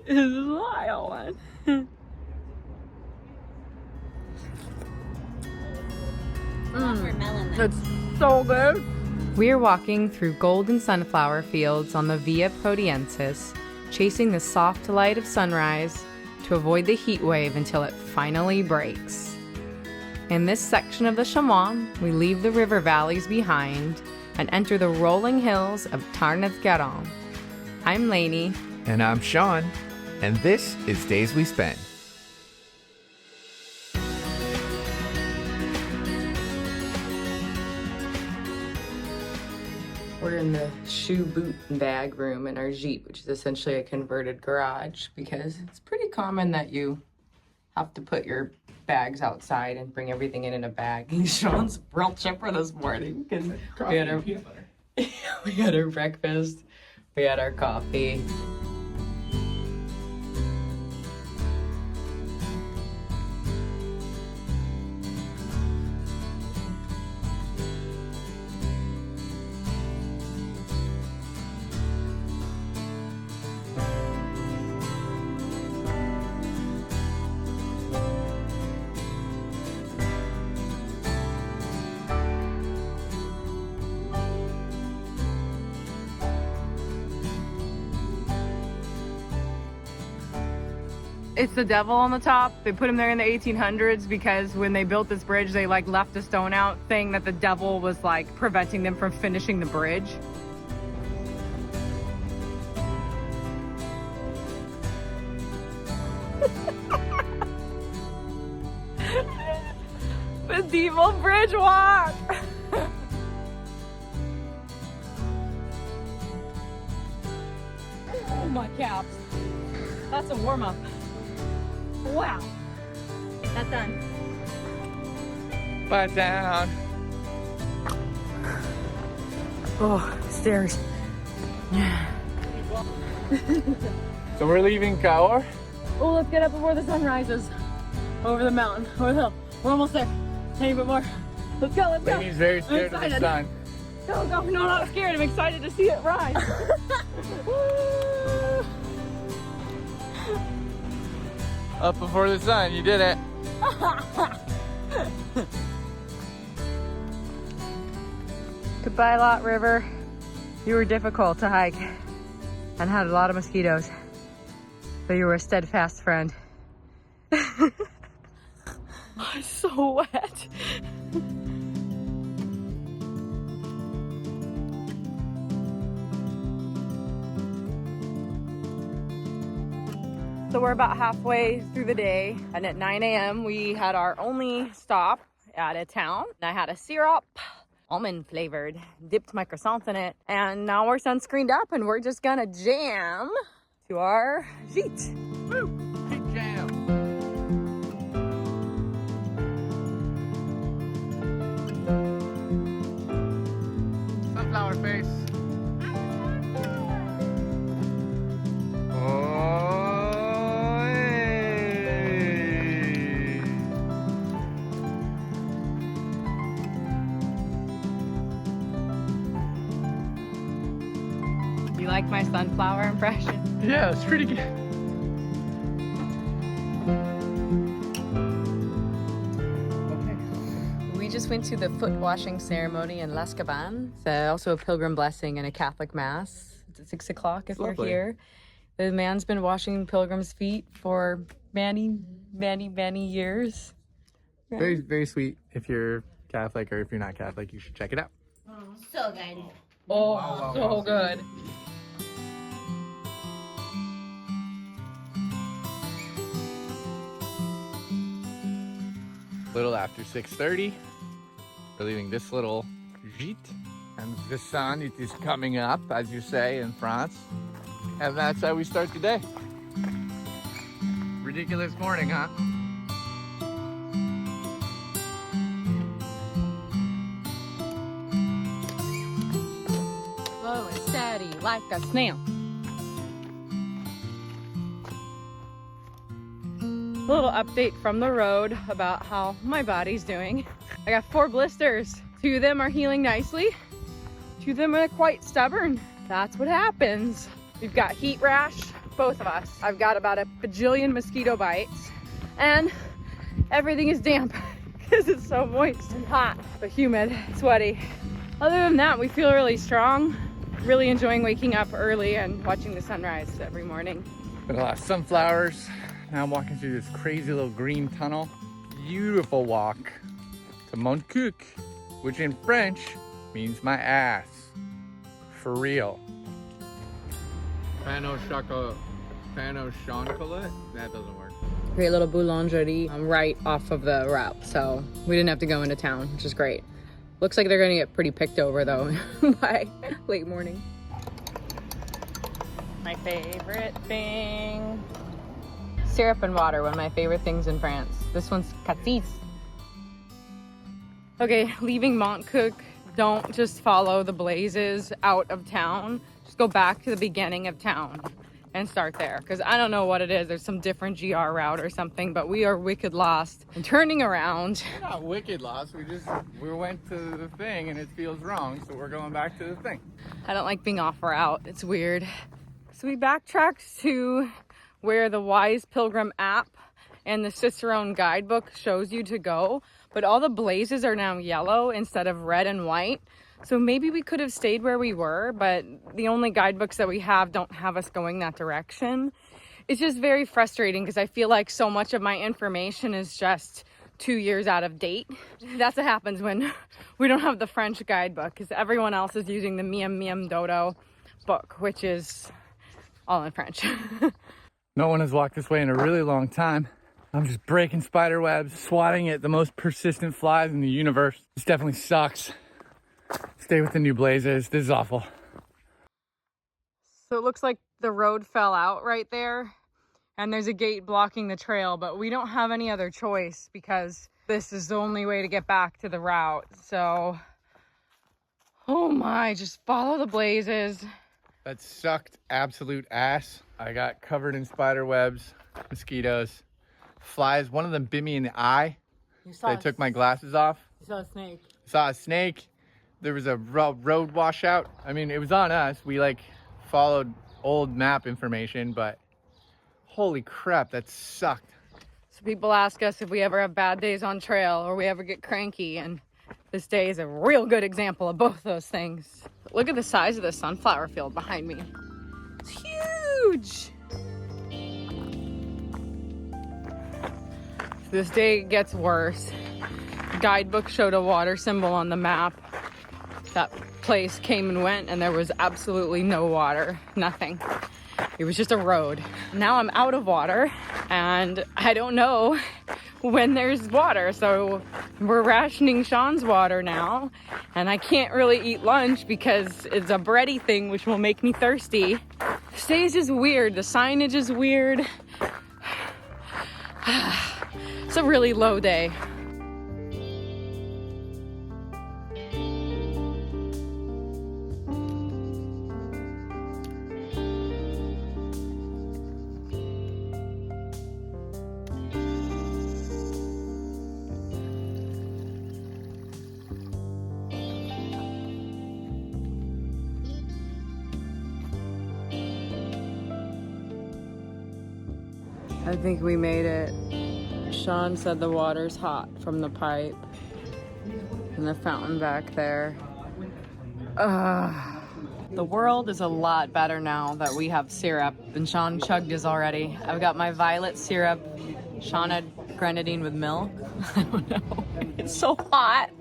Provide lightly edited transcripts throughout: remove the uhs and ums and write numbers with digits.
is wild. It's so good. We're walking through golden sunflower fields on the Via Podiensis, chasing the soft light of sunrise to avoid the heat wave until it finally breaks. In this section of the Chamois, we leave the river valleys behind and enter the rolling hills of Tarn-et-Garonne. I'm Lainey. And I'm Sean, and this is Days We Spend. We're in the shoe, boot, and bag room in our Jeep, which is essentially a converted garage, because it's pretty common that you have to put your bags outside and bring everything in a bag. Sean's real chipper this morning because we had our breakfast, we had our coffee. It's the devil on the top. They put him there in the 1800s because when they built this bridge, they like left a stone out saying that the devil was like preventing them from finishing the bridge. Medieval bridge walk. Oh my caps. That's a warm-up. Wow. That's done. Butt down. Oh, stairs. So we're leaving Cahors. Oh, let's get up before the sun rises. Over the mountain, over the hill. We're almost there. Tiny bit more. Let's go, let's go. Lainey's very scared of the sun. Go, go. No, not scared. I'm excited to see it rise. Up before the sun, you did it. Goodbye, Lot River. You were difficult to hike and had a lot of mosquitoes, but you were a steadfast friend. I'm so wet. So we're about halfway through the day, and at 9 a.m. we had our only stop at a town. I had a syrup, almond flavored, dipped my croissants in it, and now we're sunscreened up and we're just gonna jam to our gîte. Woo! Big jam. Sunflower face. You like my sunflower impression? Yeah, it's pretty good. We just went to the foot washing ceremony in Les Cabanes. It's also a pilgrim blessing and a Catholic mass. It's at 6 o'clock if you're here. The man's been washing pilgrims' feet for many, many, many years. Very, very sweet. If you're Catholic or if you're not Catholic, you should check it out. So good. Oh, Wow, so wow. good. Little after 6:30, we're leaving this little gîte, and the sun, it is coming up, as you say in France, and that's how we start the day. Ridiculous morning, huh? Slow and steady like a snail. A little update from the road about how my body's doing. I got 4 blisters. 2 of them are healing nicely. 2 of them are quite stubborn. That's what happens. We've got heat rash both of us. I've got about a bajillion mosquito bites and everything is damp because it's so moist and hot, but humid, sweaty. Other than that, we feel really strong. Really enjoying waking up early and watching the sunrise every morning. Got a lot of sunflowers. Now I'm walking through this crazy little green tunnel. Beautiful walk to Mon Cuc, which in French means my ass. For real. Pain au chocolat. That doesn't work. Great little boulangerie right off of the route, so we didn't have to go into town, which is great. Looks like they're gonna get pretty picked over though by late morning. My favorite thing. Syrup and water, one of my favorite things in France. This one's cassis. Okay, leaving Montcuq, don't just follow the blazes out of town. Just go back to the beginning of town and start there, because I don't know what it is. There's some different GR route or something, but we are wicked lost and turning around. We're not wicked lost. We went to the thing and it feels wrong, so we're going back to the thing. I don't like being off route. It's weird. So we backtracked to where the Wise Pilgrim app and the Cicerone guidebook shows you to go, but all the blazes are now yellow instead of red and white. So maybe we could have stayed where we were, but the only guidebooks that we have don't have us going that direction. It's just very frustrating because I feel like so much of my information is just 2 years out of date. That's what happens when we don't have the French guidebook, because everyone else is using the Miam Miam Dodo book, which is all in French. No one has walked this way in a really long time. I'm just breaking spider webs, swatting at the most persistent flies in the universe. This definitely sucks. Stay with the new blazes. This is awful. So it looks like the road fell out right there and there's a gate blocking the trail, but we don't have any other choice because this is the only way to get back to the route. So, oh my, just follow the blazes. That sucked absolute ass. I got covered in spider webs, mosquitoes, flies. One of them bit me in the eye. I took my glasses off. You saw a snake. Saw a snake. There was a road washout. I mean, it was on us. We followed old map information, but holy crap, that sucked. So people ask us if we ever have bad days on trail or we ever get cranky, and this day is a real good example of both those things. Look at the size of the sunflower field behind me. It's huge. This day gets worse. Guidebook showed a water symbol on the map. That place came and went and there was absolutely no water, nothing. It was just a road. Now I'm out of water and I don't know when there's water. So we're rationing Sean's water now and I can't really eat lunch because it's a bready thing which will make me thirsty. This day is just weird. The signage is weird. It's a really low day. I think we made it. Sean said the water's hot from the pipe and the fountain back there. The world is a lot better now that we have syrup, and Sean chugged his already. I've got my violet syrup. Sean had grenadine with milk. I don't know. It's so hot.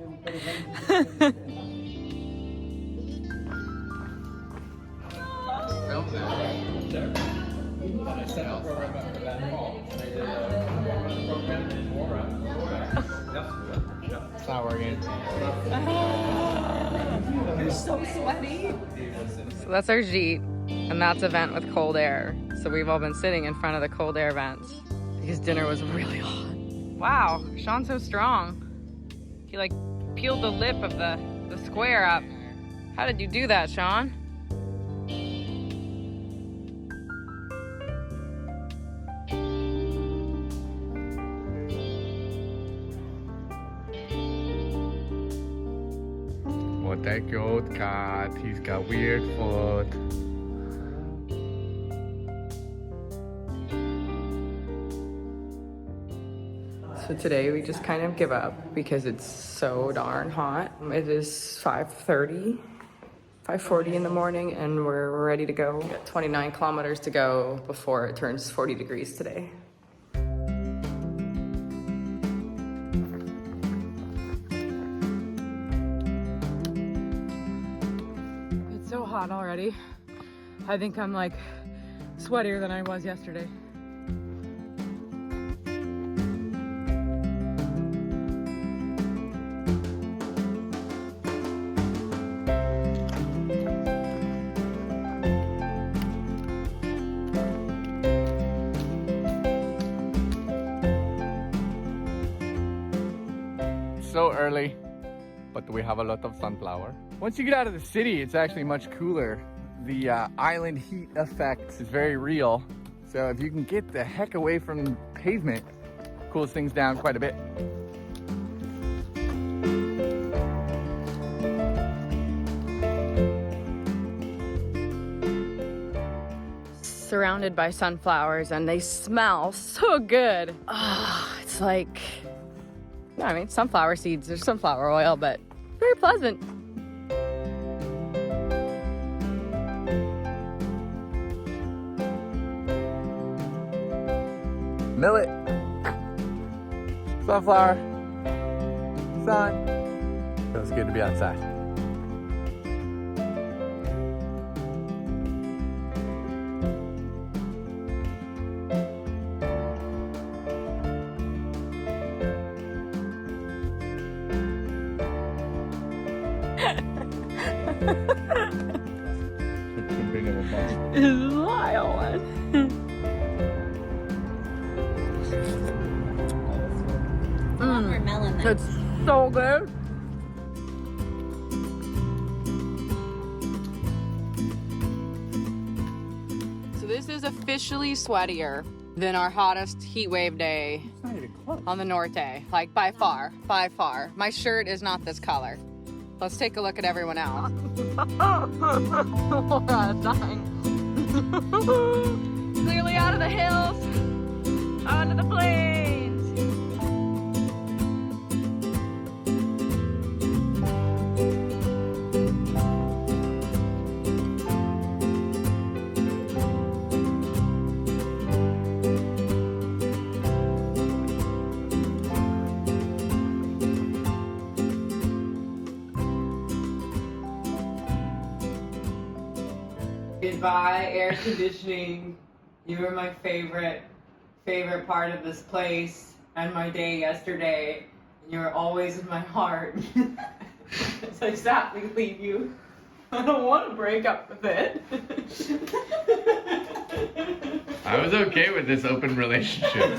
It's not working. You're so sweaty. So that's our jeet, and that's a vent with cold air. So we've all been sitting in front of the cold air vents because dinner was really hot. Wow, Sean's so strong. He peeled the lip of the square up. How did you do that, Sean? What a cute cat. He's got weird foot. So today we just kind of give up because it's so darn hot. It is 5:40 in the morning and we're ready to go. We got 29 kilometers to go before it turns 40 degrees today. It's so hot already. I think I'm like sweatier than I was yesterday. So early, but we have a lot of sunflower. Once you get out of the city, it's actually much cooler. The island heat effect is very real. So if you can get the heck away from the pavement, it cools things down quite a bit. Surrounded by sunflowers and they smell so good. Oh, it's like, I mean, sunflower seeds, there's sunflower oil, but very pleasant. Millet, sunflower, sun. Feels good to be outside. This is wild one. Watermelon. It's so good. So this is officially sweatier than our hottest heat wave day on the Norte. Like by far, by far. My shirt is not this color. Let's take a look at everyone else. Laura is dying. Clearly out of the hills, onto the plains. Goodbye, air conditioning. You were my favorite part of this place and my day yesterday. And you were always in my heart. So I sadly leave you. I don't want to break up with it. I was okay with this open relationship.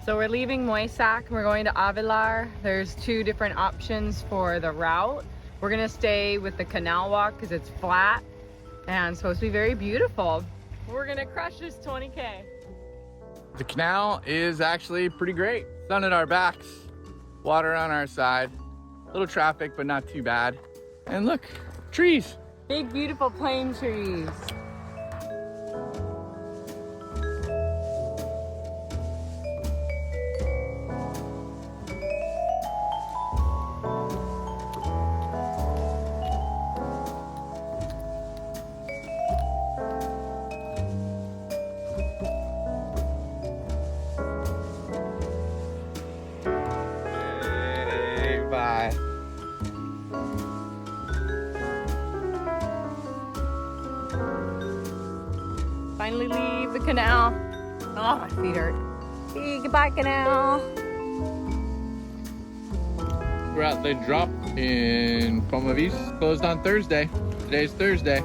So we're leaving Moissac and we're going to Auvillar. There's two different options for the route. We're gonna stay with the canal walk because it's flat and supposed to be very beautiful. We're gonna crush this 20K. The canal is actually pretty great. Sun at our backs, water on our side, little traffic, but not too bad. And look, trees. Big, beautiful plane trees. Bye. Finally leave the canal. Oh, my feet hurt. Hey, goodbye, canal. We're at the drop in Pomovis. Closed on Thursday. Today's Thursday.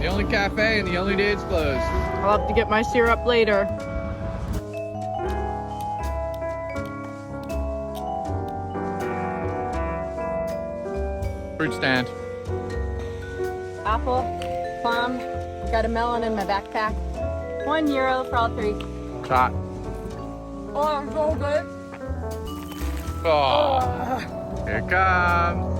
The only cafe and the only day it's closed. I'll have to get my syrup later. Fruit stand. Apple, plum, got a melon in my backpack. €1 for all three. Hot. Oh, so good. Oh. Here it comes.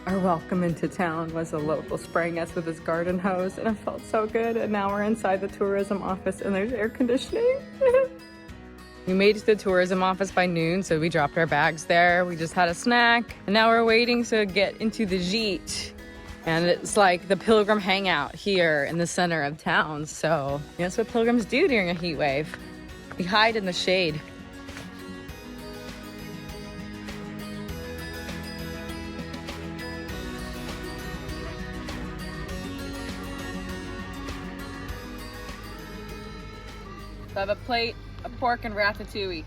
Our welcome into town was a local spraying us with his garden hose, and it felt so good. And now we're inside the tourism office and there's air conditioning. We made it to the tourism office by noon, so we dropped our bags there. We just had a snack, and now we're waiting to get into the gîte. And it's like the pilgrim hangout here in the center of town. So that's what pilgrims do during a heat wave. We hide in the shade. I have a plate of pork and ratatouille.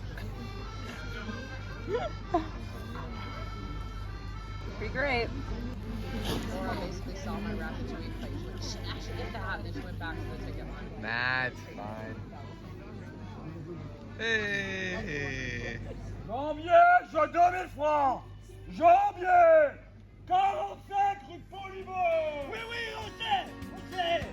Pretty great. Laura basically saw my ratatouille plate. She went, I should get that. And then she went back to the ticket line. That's fine. Hey. Janvier, je 2000 francs. Janvier, 45 rue de Polyvore. Oui, oui, on sait, on sait.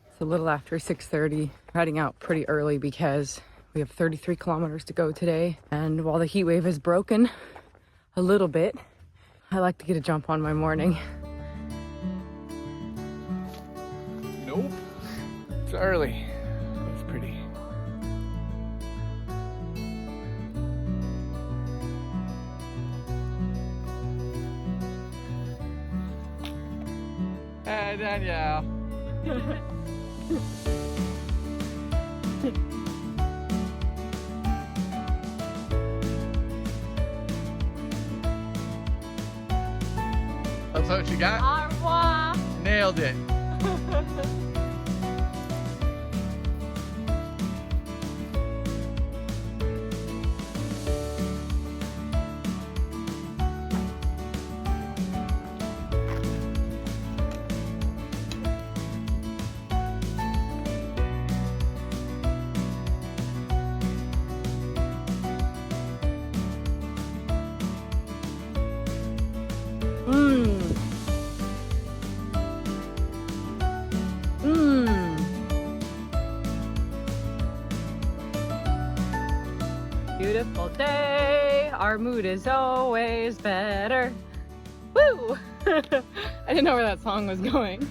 It's a little after 6:30. Heading out pretty early because we have 33 kilometers to go today. And while the heat wave is broken a little bit, I like to get a jump on my morning. Nope. It's early. It's pretty. Hey, Danielle. That's what you got? Au revoir. Nailed it. Beautiful day, our mood is always better. Woo! I didn't know where that song was going.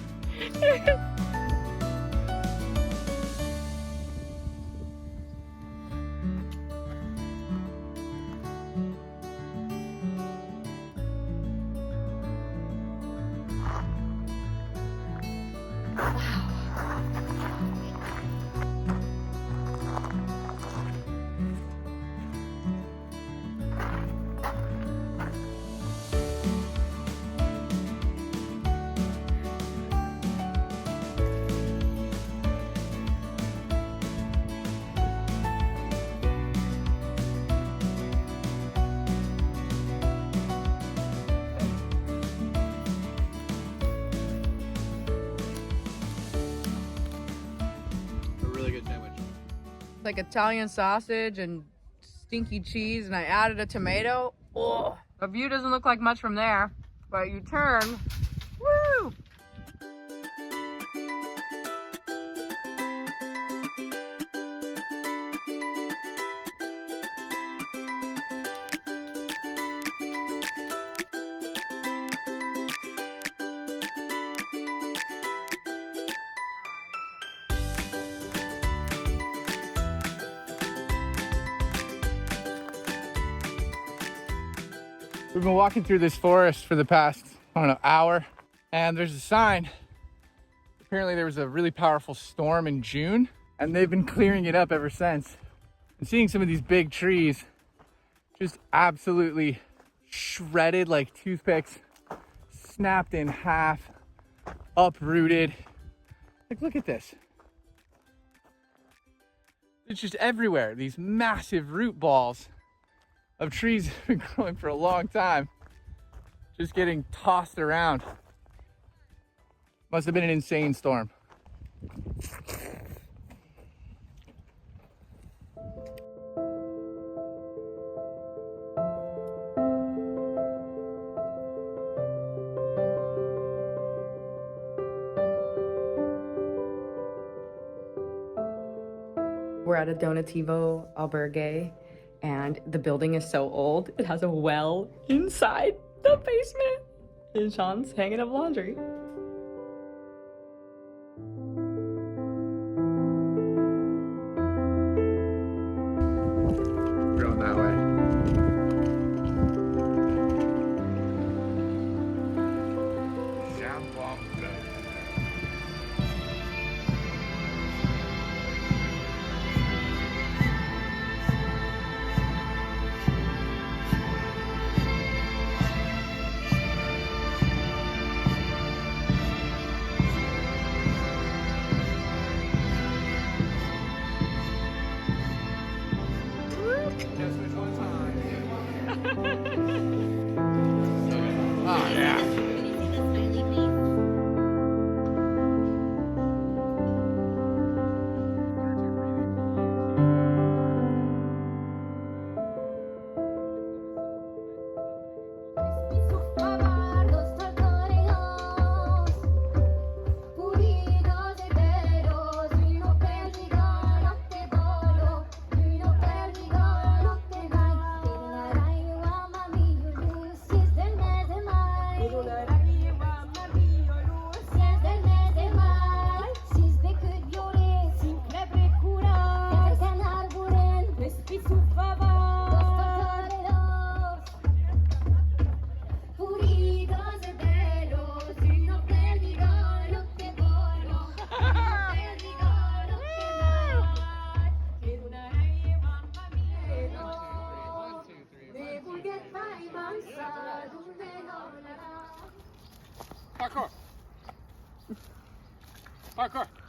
Like Italian sausage and stinky cheese, and I added a tomato. Oh, the view doesn't look like much from there, but you turn, woo! We've been walking through this forest for the past, I don't know, hour, and there's a sign. Apparently there was a really powerful storm in June, and they've been clearing it up ever since. And seeing some of these big trees just absolutely shredded like toothpicks, snapped in half, uprooted. Like, look at this. It's just everywhere, these massive root balls of trees that have been growing for a long time, just getting tossed around. Must have been an insane storm. We're at a Donativo albergue, and the building is so old, it has a well inside the basement. And Sean's hanging up laundry. We're going that way. Oh, yeah. Parkour! Parkour!